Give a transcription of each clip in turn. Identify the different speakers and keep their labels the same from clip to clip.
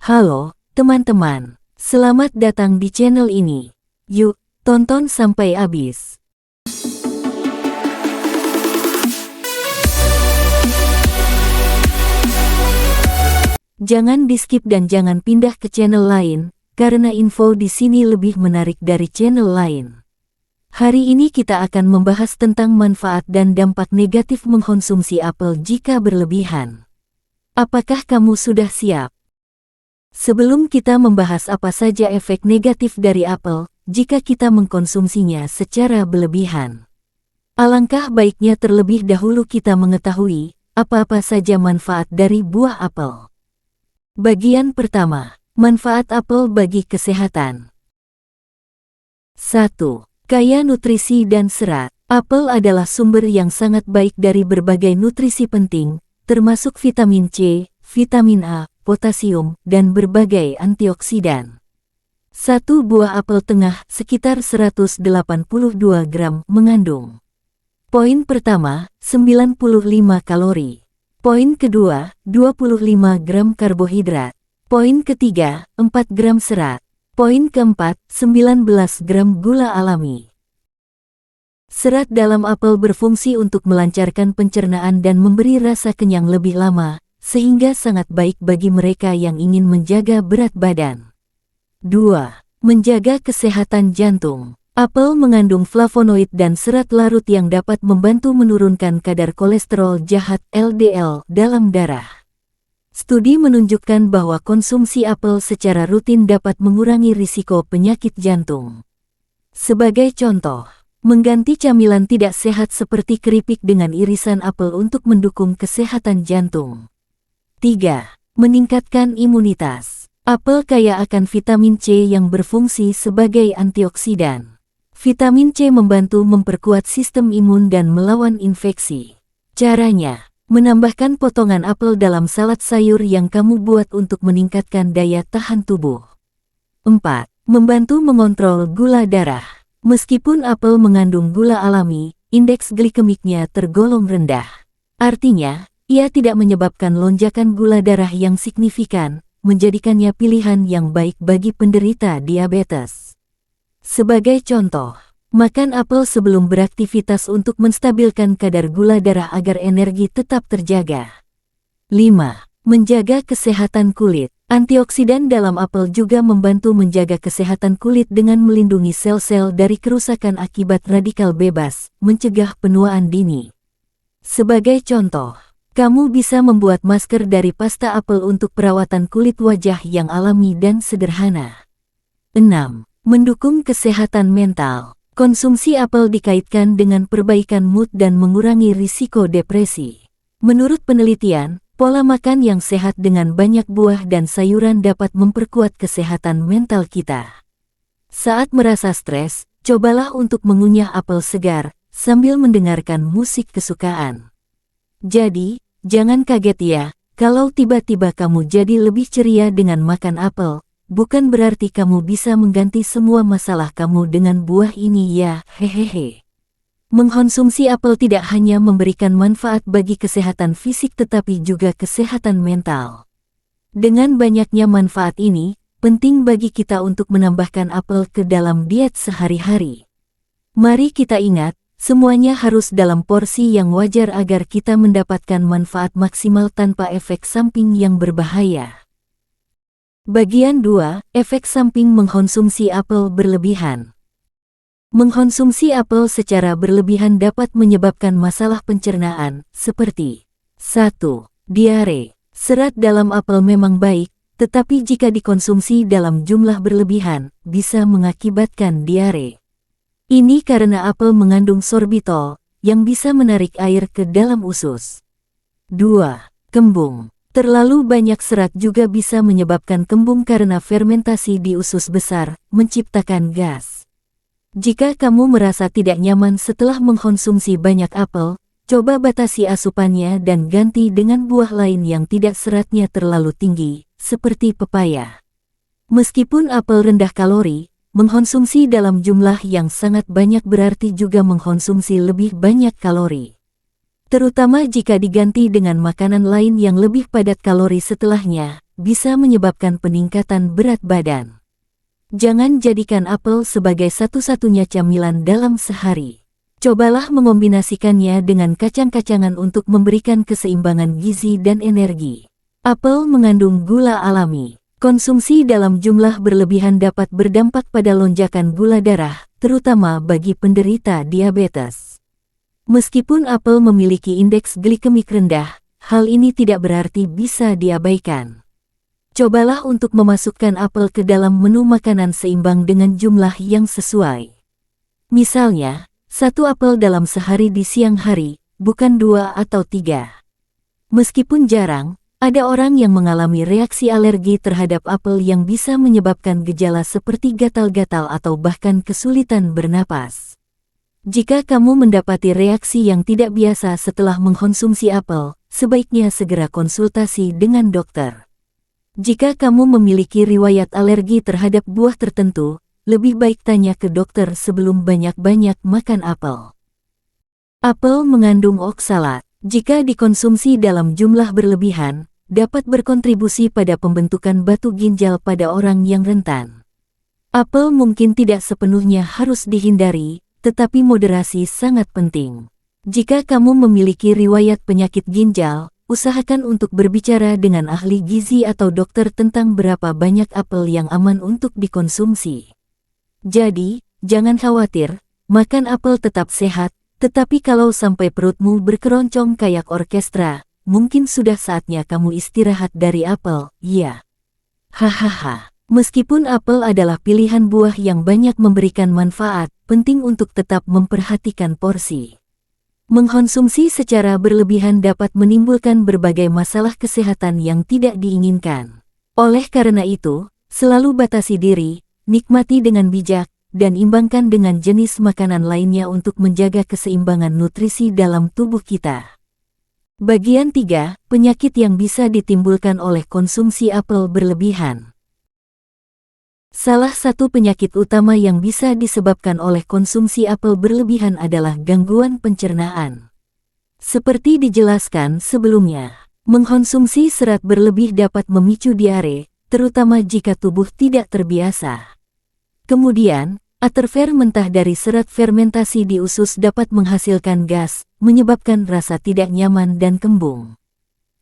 Speaker 1: Halo, teman-teman. Selamat datang di channel ini. Yuk, tonton sampai habis. Jangan di-skip dan jangan pindah ke channel lain, karena info di sini lebih menarik dari channel lain. Hari ini kita akan membahas tentang manfaat dan dampak negatif mengkonsumsi apel jika berlebihan. Apakah kamu sudah siap? Sebelum kita membahas apa saja efek negatif dari apel jika kita mengkonsumsinya secara berlebihan, alangkah baiknya terlebih dahulu kita mengetahui apa-apa saja manfaat dari buah apel. Bagian pertama, manfaat apel bagi kesehatan. 1. Kaya nutrisi dan serat. Apel adalah sumber yang sangat baik dari berbagai nutrisi penting, termasuk vitamin C, vitamin A, potasium, dan berbagai antioksidan. Satu buah apel tengah sekitar 182 gram mengandung. Poin pertama, 95 kalori. Poin kedua, 25 gram karbohidrat. Poin ketiga, 4 gram serat. Poin keempat, 19 gram gula alami. Serat dalam apel berfungsi untuk melancarkan pencernaan dan memberi rasa kenyang lebih lama, sehingga sangat baik bagi mereka yang ingin menjaga berat badan. 2. Menjaga kesehatan jantung. Apel mengandung flavonoid dan serat larut yang dapat membantu menurunkan kadar kolesterol jahat LDL dalam darah. Studi menunjukkan bahwa konsumsi apel secara rutin dapat mengurangi risiko penyakit jantung. Sebagai contoh, mengganti camilan tidak sehat seperti keripik dengan irisan apel untuk mendukung kesehatan jantung. 3. Meningkatkan imunitas. Apel kaya akan vitamin C yang berfungsi sebagai antioksidan. Vitamin C membantu memperkuat sistem imun dan melawan infeksi. Caranya, menambahkan potongan apel dalam salad sayur yang kamu buat untuk meningkatkan daya tahan tubuh. 4. Membantu mengontrol gula darah. Meskipun apel mengandung gula alami, indeks glikemiknya tergolong rendah. Artinya, ia tidak menyebabkan lonjakan gula darah yang signifikan, menjadikannya pilihan yang baik bagi penderita diabetes. Sebagai contoh, makan apel sebelum beraktivitas untuk menstabilkan kadar gula darah agar energi tetap terjaga. 5. Menjaga kesehatan kulit. Antioksidan dalam apel juga membantu menjaga kesehatan kulit dengan melindungi sel-sel dari kerusakan akibat radikal bebas, mencegah penuaan dini. Sebagai contoh, kamu bisa membuat masker dari pasta apel untuk perawatan kulit wajah yang alami dan sederhana. 6. Mendukung kesehatan mental. Konsumsi apel dikaitkan dengan perbaikan mood dan mengurangi risiko depresi. Menurut penelitian, pola makan yang sehat dengan banyak buah dan sayuran dapat memperkuat kesehatan mental kita. Saat merasa stres, cobalah untuk mengunyah apel segar sambil mendengarkan musik kesukaan. Jadi, jangan kaget ya, kalau tiba-tiba kamu jadi lebih ceria dengan makan apel, bukan berarti kamu bisa mengganti semua masalah kamu dengan buah ini ya, hehehe. Mengkonsumsi apel tidak hanya memberikan manfaat bagi kesehatan fisik tetapi juga kesehatan mental. Dengan banyaknya manfaat ini, penting bagi kita untuk menambahkan apel ke dalam diet sehari-hari. Mari kita ingat, semuanya harus dalam porsi yang wajar agar kita mendapatkan manfaat maksimal tanpa efek samping yang berbahaya. Bagian 2, efek samping mengkonsumsi apel berlebihan. Mengkonsumsi apel secara berlebihan dapat menyebabkan masalah pencernaan, seperti 1. Diare. Serat dalam apel memang baik, tetapi jika dikonsumsi dalam jumlah berlebihan, bisa mengakibatkan diare. Ini karena apel mengandung sorbitol, yang bisa menarik air ke dalam usus. 2. Kembung. Terlalu banyak serat juga bisa menyebabkan kembung karena fermentasi di usus besar, menciptakan gas. Jika kamu merasa tidak nyaman setelah mengkonsumsi banyak apel, coba batasi asupannya dan ganti dengan buah lain yang tidak seratnya terlalu tinggi, seperti pepaya. Meskipun apel rendah kalori, mengkonsumsi dalam jumlah yang sangat banyak berarti juga mengkonsumsi lebih banyak kalori. terutama jika diganti dengan makanan lain yang lebih padat kalori setelahnya, bisa menyebabkan peningkatan berat badan. Jangan jadikan apel sebagai satu-satunya camilan dalam sehari. Cobalah mengombinasikannya dengan kacang-kacangan untuk memberikan keseimbangan gizi dan energi. Apel mengandung gula alami. Konsumsi dalam jumlah berlebihan dapat berdampak pada lonjakan gula darah, terutama bagi penderita diabetes. Meskipun apel memiliki indeks glikemik rendah, hal ini tidak berarti bisa diabaikan. Cobalah untuk memasukkan apel ke dalam menu makanan seimbang dengan jumlah yang sesuai. Misalnya, 1 apel dalam sehari di siang hari, bukan 2 atau 3. Meskipun jarang, ada orang yang mengalami reaksi alergi terhadap apel yang bisa menyebabkan gejala seperti gatal-gatal atau bahkan kesulitan bernapas. Jika kamu mendapati reaksi yang tidak biasa setelah mengkonsumsi apel, sebaiknya segera konsultasi dengan dokter. Jika kamu memiliki riwayat alergi terhadap buah tertentu, lebih baik tanya ke dokter sebelum banyak-banyak makan apel. Apel mengandung oksalat. Jika dikonsumsi dalam jumlah berlebihan, dapat berkontribusi pada pembentukan batu ginjal pada orang yang rentan. Apel mungkin tidak sepenuhnya harus dihindari, tetapi moderasi sangat penting. Jika kamu memiliki riwayat penyakit ginjal, usahakan untuk berbicara dengan ahli gizi atau dokter tentang berapa banyak apel yang aman untuk dikonsumsi. Jadi, jangan khawatir, makan apel tetap sehat, tetapi kalau sampai perutmu berkeroncong kayak orkestra, mungkin sudah saatnya kamu istirahat dari apel, ya. Hahaha. Meskipun apel adalah pilihan buah yang banyak memberikan manfaat, penting untuk tetap memperhatikan porsi. Mengkonsumsi secara berlebihan dapat menimbulkan berbagai masalah kesehatan yang tidak diinginkan. Oleh karena itu, selalu batasi diri, nikmati dengan bijak, dan imbangkan dengan jenis makanan lainnya untuk menjaga keseimbangan nutrisi dalam tubuh kita. Bagian 3, penyakit yang bisa ditimbulkan oleh konsumsi apel berlebihan. Salah satu penyakit utama yang bisa disebabkan oleh konsumsi apel berlebihan adalah gangguan pencernaan. Seperti dijelaskan sebelumnya, mengkonsumsi serat berlebih dapat memicu diare, terutama jika tubuh tidak terbiasa. Kemudian, ater mentah dari serat fermentasi di usus dapat menghasilkan gas, menyebabkan rasa tidak nyaman dan kembung.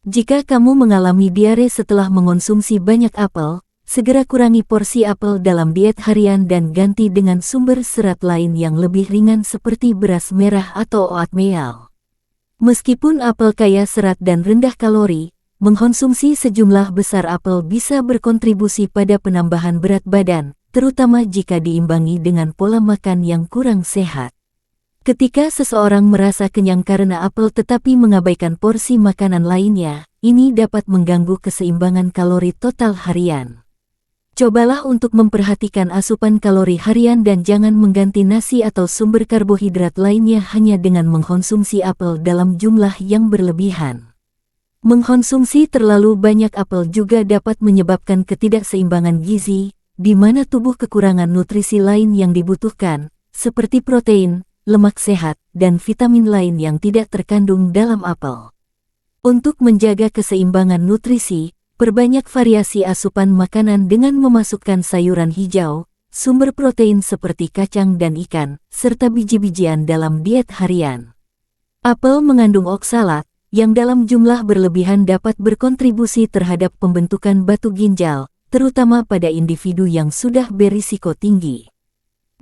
Speaker 1: Jika kamu mengalami diare setelah mengonsumsi banyak apel, segera kurangi porsi apel dalam diet harian dan ganti dengan sumber serat lain yang lebih ringan seperti beras merah atau oatmeal. Meskipun apel kaya serat dan rendah kalori, mengkonsumsi sejumlah besar apel bisa berkontribusi pada penambahan berat badan, terutama jika diimbangi dengan pola makan yang kurang sehat. Ketika seseorang merasa kenyang karena apel tetapi mengabaikan porsi makanan lainnya, ini dapat mengganggu keseimbangan kalori total harian. Cobalah untuk memperhatikan asupan kalori harian dan jangan mengganti nasi atau sumber karbohidrat lainnya hanya dengan mengkonsumsi apel dalam jumlah yang berlebihan. Mengkonsumsi terlalu banyak apel juga dapat menyebabkan ketidakseimbangan gizi, di mana tubuh kekurangan nutrisi lain yang dibutuhkan, seperti protein, lemak sehat, dan vitamin lain yang tidak terkandung dalam apel. Untuk menjaga keseimbangan nutrisi, perbanyak variasi asupan makanan dengan memasukkan sayuran hijau, sumber protein seperti kacang dan ikan, serta biji-bijian dalam diet harian. Apel mengandung oksalat, yang dalam jumlah berlebihan dapat berkontribusi terhadap pembentukan batu ginjal, terutama pada individu yang sudah berisiko tinggi.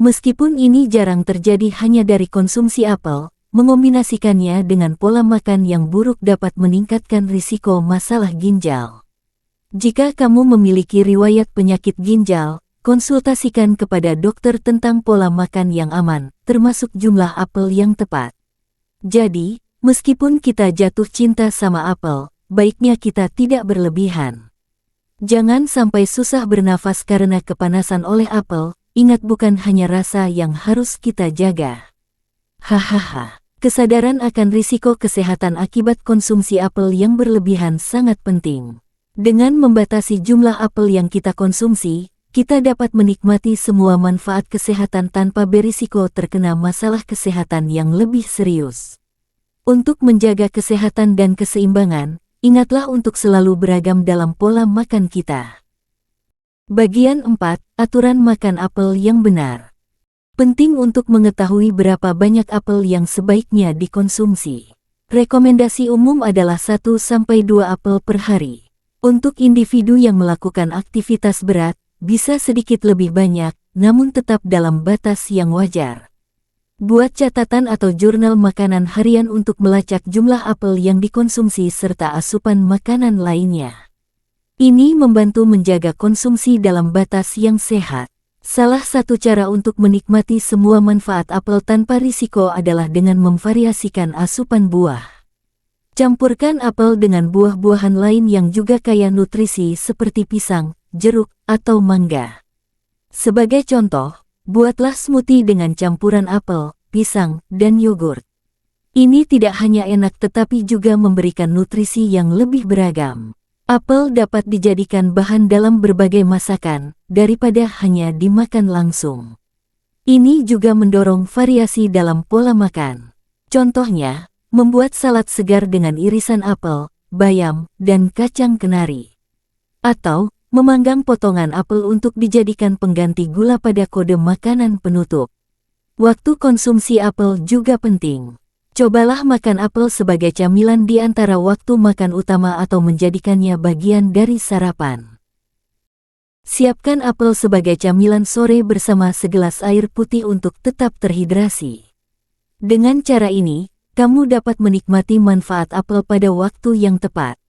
Speaker 1: Meskipun ini jarang terjadi hanya dari konsumsi apel, mengombinasikannya dengan pola makan yang buruk dapat meningkatkan risiko masalah ginjal. Jika kamu memiliki riwayat penyakit ginjal, konsultasikan kepada dokter tentang pola makan yang aman, termasuk jumlah apel yang tepat. Jadi, meskipun kita jatuh cinta sama apel, baiknya kita tidak berlebihan. Jangan sampai susah bernafas karena kepanasan oleh apel, ingat bukan hanya rasa yang harus kita jaga. Hahaha, kesadaran akan risiko kesehatan akibat konsumsi apel yang berlebihan sangat penting. Dengan membatasi jumlah apel yang kita konsumsi, kita dapat menikmati semua manfaat kesehatan tanpa berisiko terkena masalah kesehatan yang lebih serius. Untuk menjaga kesehatan dan keseimbangan, ingatlah untuk selalu beragam dalam pola makan kita. Bagian 4. Aturan makan apel yang benar. Penting untuk mengetahui berapa banyak apel yang sebaiknya dikonsumsi. Rekomendasi umum adalah 1-2 apel per hari. Untuk individu yang melakukan aktivitas berat, bisa sedikit lebih banyak, namun tetap dalam batas yang wajar. Buat catatan atau jurnal makanan harian untuk melacak jumlah apel yang dikonsumsi serta asupan makanan lainnya. Ini membantu menjaga konsumsi dalam batas yang sehat. Salah satu cara untuk menikmati semua manfaat apel tanpa risiko adalah dengan memvariasikan asupan buah. Campurkan apel dengan buah-buahan lain yang juga kaya nutrisi seperti pisang, jeruk, atau mangga. Sebagai contoh, buatlah smoothie dengan campuran apel, pisang, dan yogurt. Ini tidak hanya enak tetapi juga memberikan nutrisi yang lebih beragam. Apel dapat dijadikan bahan dalam berbagai masakan, daripada hanya dimakan langsung. Ini juga mendorong variasi dalam pola makan. Contohnya, membuat salad segar dengan irisan apel, bayam, dan kacang kenari. Atau, memanggang potongan apel untuk dijadikan pengganti gula pada kode makanan penutup. Waktu konsumsi apel juga penting. Cobalah makan apel sebagai camilan di antara waktu makan utama atau menjadikannya bagian dari sarapan. Siapkan apel sebagai camilan sore bersama segelas air putih untuk tetap terhidrasi. Dengan cara ini, kamu dapat menikmati manfaat apel pada waktu yang tepat.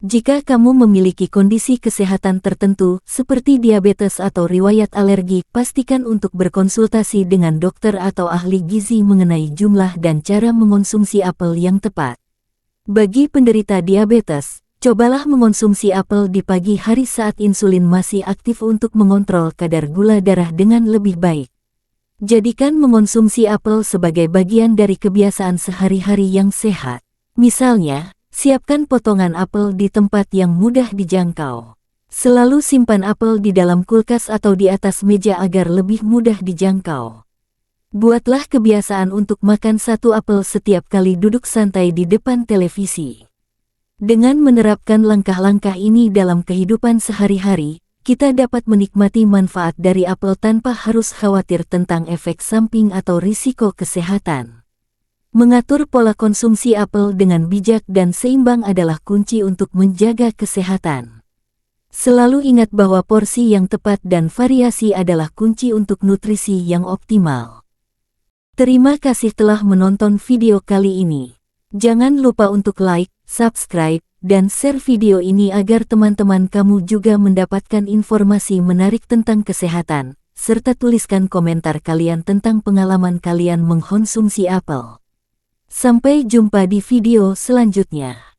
Speaker 1: Jika kamu memiliki kondisi kesehatan tertentu, seperti diabetes atau riwayat alergi, pastikan untuk berkonsultasi dengan dokter atau ahli gizi mengenai jumlah dan cara mengonsumsi apel yang tepat. Bagi penderita diabetes, cobalah mengonsumsi apel di pagi hari saat insulin masih aktif untuk mengontrol kadar gula darah dengan lebih baik. Jadikan mengonsumsi apel sebagai bagian dari kebiasaan sehari-hari yang sehat. Misalnya, siapkan potongan apel di tempat yang mudah dijangkau. Selalu simpan apel di dalam kulkas atau di atas meja agar lebih mudah dijangkau. Buatlah kebiasaan untuk makan satu apel setiap kali duduk santai di depan televisi. Dengan menerapkan langkah-langkah ini dalam kehidupan sehari-hari, kita dapat menikmati manfaat dari apel tanpa harus khawatir tentang efek samping atau risiko kesehatan. Mengatur pola konsumsi apel dengan bijak dan seimbang adalah kunci untuk menjaga kesehatan. Selalu ingat bahwa porsi yang tepat dan variasi adalah kunci untuk nutrisi yang optimal. Terima kasih telah menonton video kali ini. Jangan lupa untuk like, subscribe, dan share video ini agar teman-teman kamu juga mendapatkan informasi menarik tentang kesehatan, serta tuliskan komentar kalian tentang pengalaman kalian mengkonsumsi apel. Sampai jumpa di video selanjutnya.